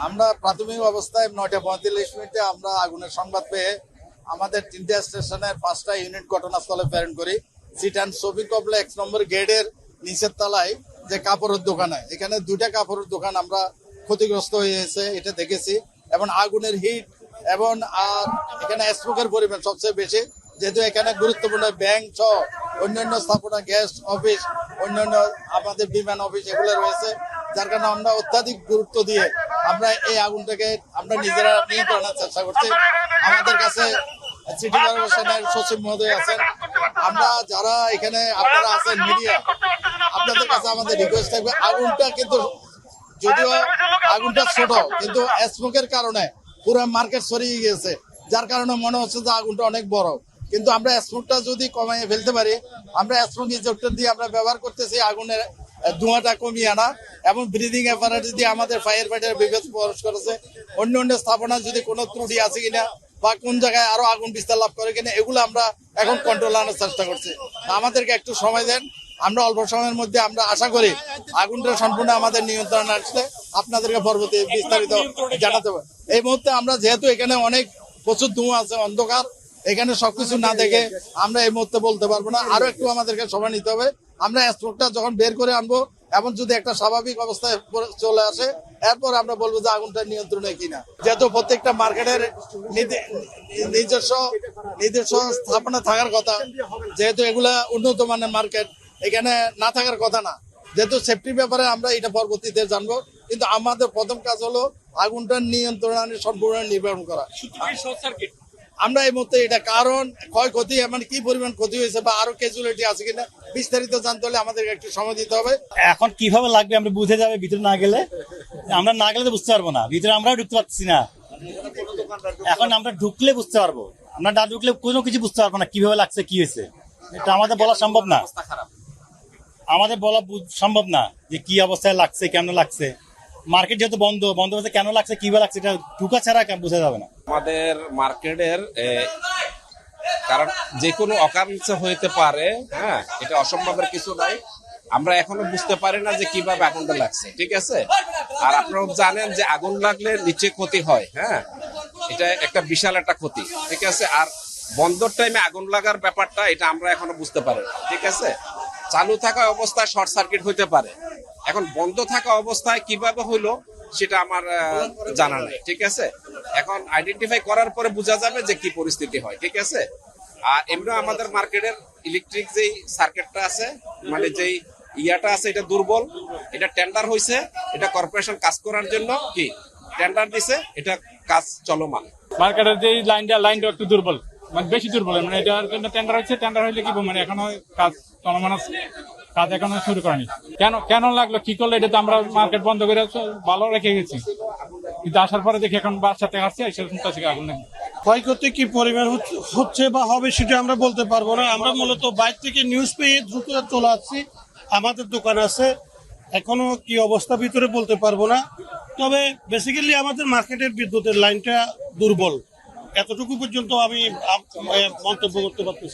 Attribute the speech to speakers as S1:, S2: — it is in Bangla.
S1: আমরা প্রাথমিক অবস্থায় 9:45 আমরা আগুনের সংবাদ পেয়ে আমাদের 3টে স্টেশনের 5টা ইউনিট ঘটনাস্থলে প্রেরণ করি। সিট অ্যান্ড শপিং কমপ্লেক্স নম্বর গেটের নিচের তলায় যে কাপড়ের দোকানে, এখানে 2টা কাপড়ের দোকান আমরা ক্ষতিগ্রস্ত হয়েছে এটা দেখেছি, এবং আগুনের হিট এবং আর এখানে স্মোকের পরিমাণ সবচেয়ে বেশি, যেহেতু এখানে গুরুত্বপূর্ণ ব্যাংক সহ অন্যান্য স্থাপনা, গ্যাস অফিস, অন্যান্য আমাদের বিমান অফিস এগুলো রয়েছে, যার কারণে আমরা অত্যাধিক গুরুত্ব দিয়ে আমরা এই আগুনটাকে আমরা নিজেরা নিয়ন্ত্রণের চেষ্টা করছি। আমাদের কাছে সিটি কর্পোরেশনের সচিব মহোদয় আছেন, আমরা যারা এখানে আপনারা আছেন মিডিয়া, আপনাদের কাছে আমাদের রিকোয়েস্ট থাকবে, আগুনটা কিন্তু যদিও আগুনটা ছোট, কিন্তু স্মোকের কারণে পুরো মার্কেট ছড়িয়ে গেছে, যার কারণে মনে হচ্ছে যে আগুনটা অনেক বড়। কিন্তু আমরা স্মোকটা যদি কমিয়ে ফেলতে পারি, আমরা স্মোক ইজেক্টর দিয়ে আমরা ব্যবহার করতেছি আগুনের ধোঁয়াটা কমিয়ে আনা, এবং ব্রিদিং অ্যাপারেটস দিয়ে আমাদের ফায়ার ফাইটার বিভাগ প্রবেশ করেছে। অন্য অন্য স্থাপনা যদি কোনো ত্রুটি আছে কিনা বা কোন জায়গায় আরো আগুন বিস্তার লাভ করে কিনা, এগুলো আমরা এখন কন্ট্রোল আনার চেষ্টা করছি। আমাদেরকে একটু সময় দেন, আমরা অল্প সময়ের মধ্যে আমরা আশা করি আগুনটা সম্পূর্ণ আমাদের নিয়ন্ত্রণে আসলে আপনাদেরকে পরবর্তী বিস্তারিত জানাতে হবে। এই মুহূর্তে আমরা যেহেতু এখানে অনেক প্রচুর ধোঁয়া আছে, অন্ধকার, এখানে সবকিছু না দেখে আমরা এই মুহূর্তে বলতে পারবো না, আরো একটু আমাদেরকে সময় নিতে হবে। আমরা স্মোকটা যখন বের করে আনবো এবং যদি একটা স্বাভাবিক অবস্থায় চলে আসে, এরপর আমরা বলবো যে আগুনটা নিয়ন্ত্রণে কিনা। যেহেতু প্রত্যেকটা মার্কেটের নিজস্ব স্থাপনা থাকার কথা, যেহেতু এগুলা উন্নত মানের মার্কেট, এখানে না থাকার কথা না। যেহেতু সেফটির ব্যাপারে আমরা এটা পরবর্তীতে জানবো, কিন্তু আমাদের প্রথম কাজ হলো আগুনটা নিয়ন্ত্রণে সম্পূর্ণ নির্বাহন করা। আমরা এই মুহূর্তে এটা কারণ ক্ষয়ক্ষতি এমন কি পরিমাণ ক্ষতি হয়েছে বা আরো ক্যাজুয়ালিটি আছে কিনা বিস্তারিত জানতে হলে আমাদেরকে একটু সময় দিতে হবে।
S2: এখন কিভাবে লাগবে আমরা বুঝে যাবে, ভিতরে না গেলে আমরা না গেলে তো বুঝতে পারবো না, ভিতরে আমরাও ঢুকতে পারছি না। এখন আমরা ঢুকলে বুঝতে পারবো, আমরা না ঢুকলে কোনো কিছু বুঝতে পারবো না কিভাবে লাগছে, কি হয়েছে। এটা আমাদের বলা সম্ভব না, আমাদের বলা সম্ভব না যে কি অবস্থায় লাগছে, কেন লাগছে। মার্কেট যেহেতু বন্ধ হচ্ছে, কেন লাগছে, কিভাবে লাগছে, এটা ঢুকা ছাড়া বোঝা যাবে না।
S3: আমাদের মার্কেটের কারণ যে কোনো অকারণে হইতে পারে, হ্যাঁ, এটা অসম্ভবের কিছু নাই। আমরা এখনো বুঝতে পারি না যে কিভাবে আগুনটা লাগছে, ঠিক আছে। আর আপনারাও জানেন যে আগুন লাগলে নিচে ক্ষতি হয়, হ্যাঁ, এটা একটা বিশাল একটা ক্ষতি, ঠিক আছে। আর বন্ধর টাইমে আগুন লাগার ব্যাপারটা এটা আমরা এখনো বুঝতে পারি না, ঠিক আছে। চালু থাকা অবস্থায় শর্ট সার্কিট হইতে পারে, এখন বন্ধ থাকা অবস্থায় কিভাবে হইলো সেটা আমার জানা নেই, ঠিক আছে। এখন আইডেন্টিফাই করার পরে বোঝা যাবে যে কি পরিস্থিতি হয়, ঠিক আছে। আর এমনি আমাদের মার্কেটের ইলেকট্রিক যেই সার্কিটটা আছে, মানে যেই ইয়াটা আছে, এটা দুর্বল, এটা টেন্ডার হয়েছে, এটা কর্পোরেশন কাজ করার জন্য কি টেন্ডার দিছে, এটা কাজ চলমান।
S4: মার্কেটের যে লাইনটা একটু দুর্বল, মানে বেশি দুর্বল, মানে এটার জন্য টেন্ডার হচ্ছে, টেন্ডার হইলে কি মানে এখনো কাজ চলমান আছে, কাজ এখনো শুরু করেনি। কেন লাগলো, কি করলো, এটা তো আমরা মার্কেট বন্ধ করে ভালো রেখে গেছি, কিন্তু আসার পরে দেখি এখন বাচ্চাতে আসছে আগুন নেই।
S5: ক্ষয়ক্ষতি কি পরিমাণ হচ্ছে বা হবে সেটা আমরা বলতে পারবো না। আমরা মূলত বাইরে থেকে নিউজ পেয়ে দ্রুত চলে আসছি, আমাদের দোকান আছে, এখনো কি অবস্থা ভিতরে বলতে পারবো না। তবে বেসিক্যালি আমাদের মার্কেটের বিদ্যুতের লাইনটা দুর্বল, এতটুকু পর্যন্ত আমি মন্তব্য করতে পারতেছি।